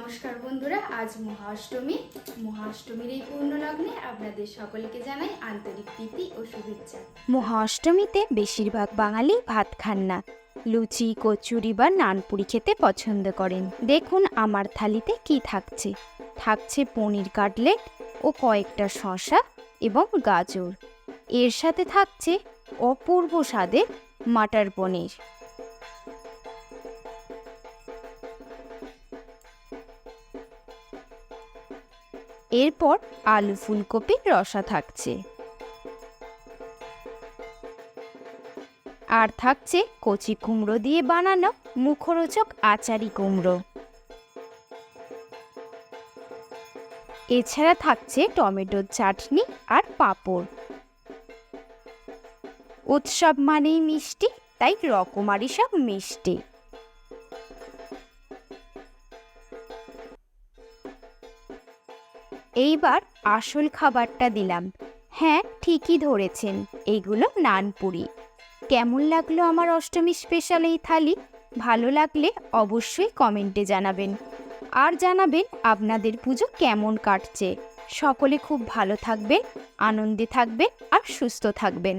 নমস্কার বন্ধুরা, আজ মহাষ্টমীর এই পূর্ণ লগ্নে আপনাদের সকলকে জানাই আন্তরিক প্রীতি ও শুভেচ্ছা। মহাষ্টমীতে বেশিরভাগ বাঙালি ভাত খান না, লুচি, কচুরি বা নানপুরি খেতে পছন্দ করেন। দেখুন আমার থালিতে কি থাকছে। থাকছে পনির কাটলেট ও কয়েকটা শসা এবং গাজর। এর সাথে থাকছে অপূর্ব স্বাদের মাটার পনির। এরপর আলু ফুলকপির রসা থাকছে, আর থাকছে কচি কুমড়ো দিয়ে বানানো মুখরোচক আচারি কুমড়ো। এছাড়া থাকছে টমেটোর চাটনি আর পাঁপড়। উৎসব মানেই মিষ্টি, তাই রকমারি সব মিষ্টি। এইবার আসল খাবারটা দিলাম। হ্যাঁ, ঠিকই ধরেছেন, এইগুলো নানপুরি। কেমন লাগলো আমার অষ্টমী স্পেশাল এই থালি? ভালো লাগলে অবশ্যই কমেন্টে জানাবেন, আর জানাবেন আপনাদের পুজো কেমন কাটছে। সকলে খুব ভালো থাকবেন, আনন্দে থাকবেন আর সুস্থ থাকবেন।